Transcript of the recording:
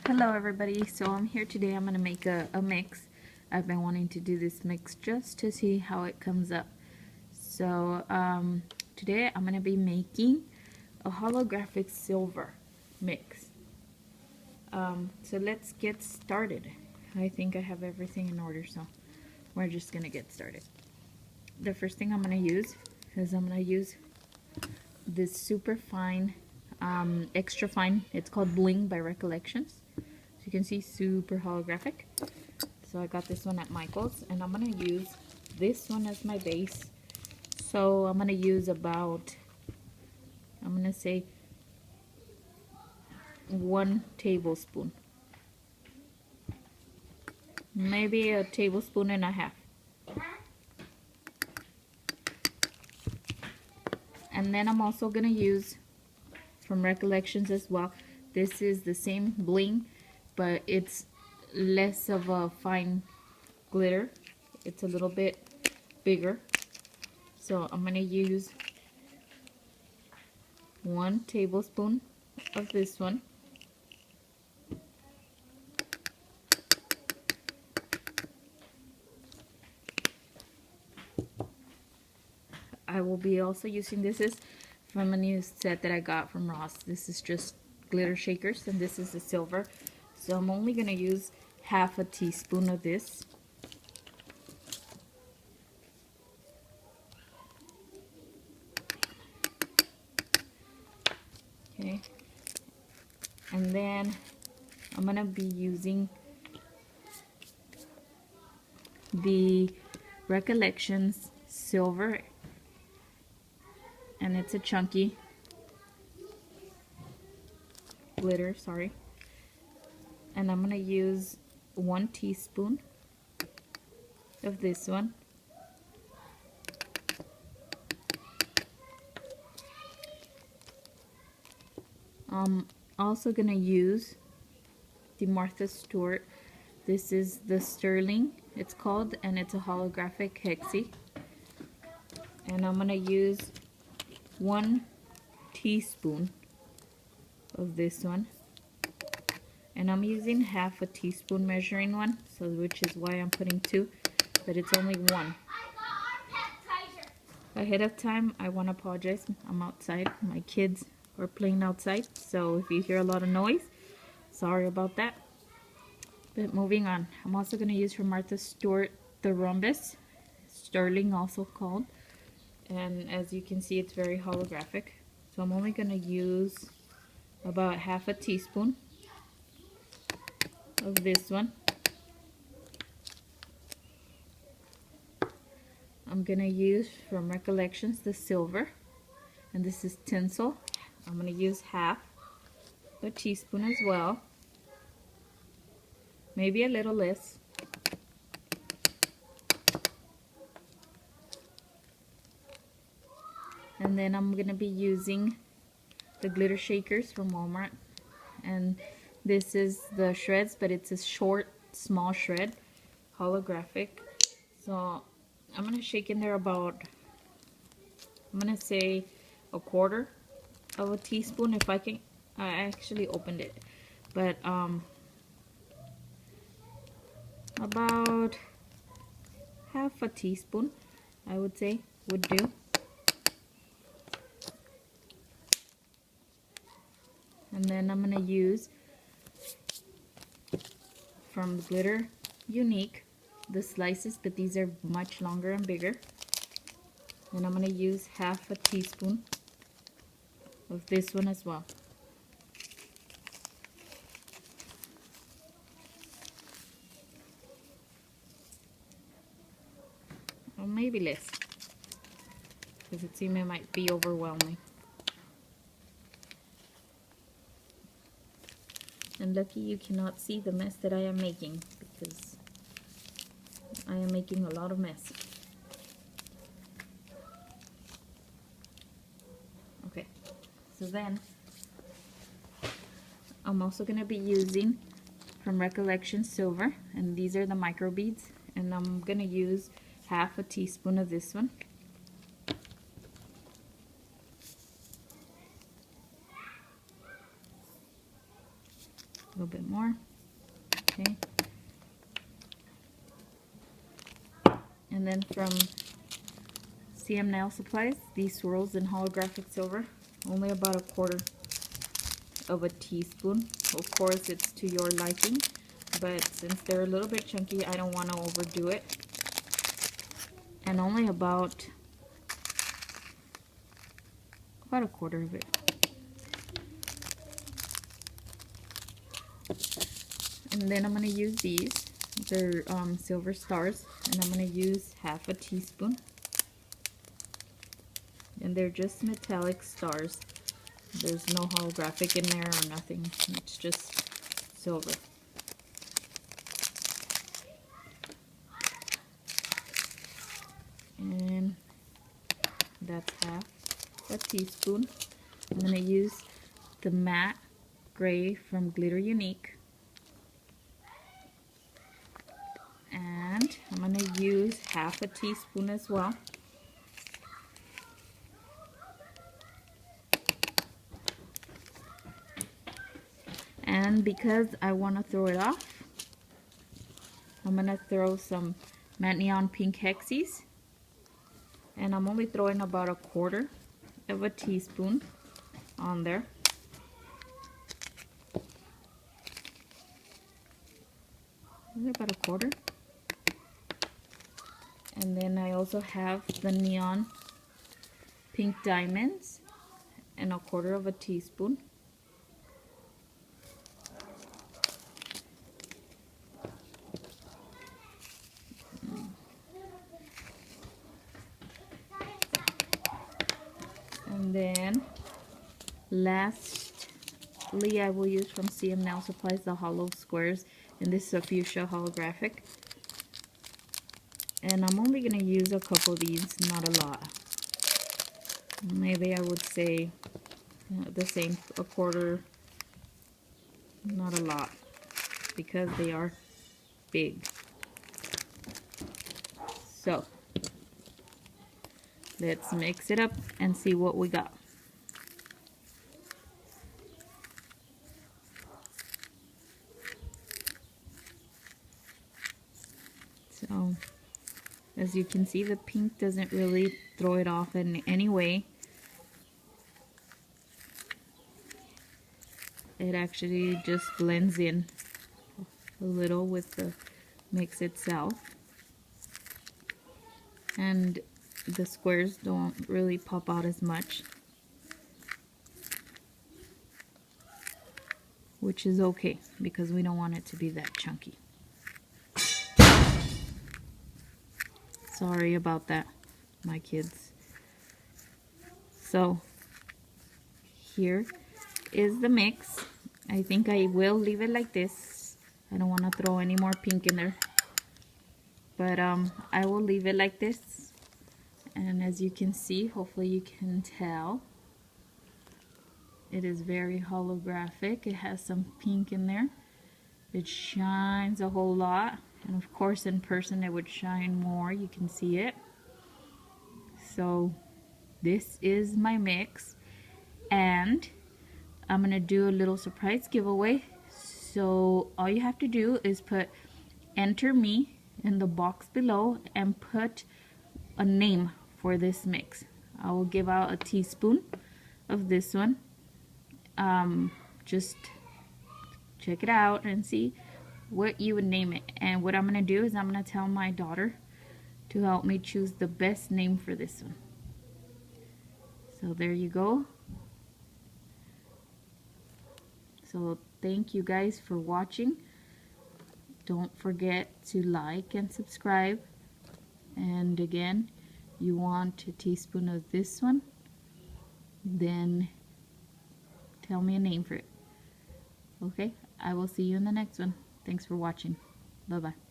Hello everybody, so I'm here today. I'm going to make a mix. I've been wanting to do this mix just to see how it comes up. So today I'm going to be making a holographic silver mix. So let's get started. I think I have everything in order, so we're just going to get started. The first thing I'm going to use is I'm going to use this super fine, extra fine, it's called Bling by Recollections. You can see super holographic. So I got this one at Michael's, and I'm gonna use this one as my base. So I'm gonna use about, I'm gonna say 1 tablespoon, maybe a tablespoon and a half. And then I'm also gonna use from Recollections as well. This is the same Bling, but it's less of a fine glitter. It's a little bit bigger. So I'm going to use 1 tablespoon of this one. I will be also using, this is from a new set that I got from Ross. This is just glitter shakers, and this is the silver. So I'm only going to use half a teaspoon of this. Okay. And then I'm going to be using the Recollections silver, and it's a chunky glitter, sorry. And I'm gonna use 1 teaspoon of this one. Also gonna use the Martha Stewart. This is the Sterling, it's called, and it's a holographic hexie. And I'm gonna use 1 teaspoon of this one. And I'm using half a teaspoon measuring one, so which is why I'm putting 2, but it's only 1. Ahead of time, I want to apologize. I'm outside. My kids are playing outside, so if you hear a lot of noise, sorry about that. But moving on, I'm also going to use from Martha Stewart the Rhombus, Sterling also called, and as you can see, it's very holographic. So I'm only going to use about half a teaspoon of this one. I'm gonna use from Recollections the silver, and this is tinsel. I'm gonna use half a teaspoon as well, maybe a little less. And then I'm gonna be using the glitter shakers from Walmart, and this is the shreds, but it's a short, small shred, holographic. So I'm gonna shake in there about, I'm gonna say a quarter of a teaspoon if I can. I actually opened it, but about half a teaspoon I would say would do. And then I'm gonna use from Glitter Unique the slices, but these are much longer and bigger. And I'm gonna use half a teaspoon of this one as well. Or maybe less, because it seems it might be overwhelming. And lucky you cannot see the mess that I am making, because I am making a lot of mess. Okay, so then I'm also going to be using from Recollection silver, and these are the micro beads, and I'm going to use half a teaspoon of this one. little bit more. Okay. And then from CM Nail Supplies, these swirls in holographic silver, only about 1/4 of a teaspoon. Of course, it's to your liking, but since they're a little bit chunky, I don't want to overdo it. And only about 1/4 of it. And then I'm going to use these. They're silver stars, and I'm going to use 1/2 teaspoon. And they're just metallic stars. There's no holographic in there or nothing. It's just silver. And that's 1/2 teaspoon. I'm going to use the matte gray from Glitter Unique. And I'm going to use 1/2 teaspoon as well. And because I want to throw it off, I'm going to throw some matte neon pink hexies. And I'm only throwing about 1/4 of a teaspoon on there. About 1/4. And then I also have the neon pink diamonds and 1/4 of a teaspoon. And then lastly, I will use from CM Nail Supplies the hollow squares, and this is a fuchsia holographic. And I'm only going to use a couple of these, not a lot. Maybe I would say the same, 1/4, not a lot, because they are big. So let's mix it up and see what we got. So as you can see, the pink doesn't really throw it off in any way. It actually just blends in a little with the mix itself. And the squares don't really pop out as much, which is okay because we don't want it to be that chunky. Sorry about that, my kids. So here is the mix. I think I will leave it like this. I don't want to throw any more pink in there, but I will leave it like this. And as you can see, hopefully you can tell, it is very holographic. It has some pink in there. It shines a whole lot, and of course in person it would shine more. You can see it. So this is my mix, and I'm gonna do a little surprise giveaway. So all you have to do is put enter me in the box below and put a name for this mix. I will give out a teaspoon of this one. Just check it out and see what you would name it. And what I'm gonna do is I'm gonna tell my daughter to help me choose the best name for this one. So there you go. So thank you guys for watching. Don't forget to like and subscribe. And again, you want a teaspoon of this one, then tell me a name for it. Okay, I will see you in the next one. Thanks for watching. Bye-bye.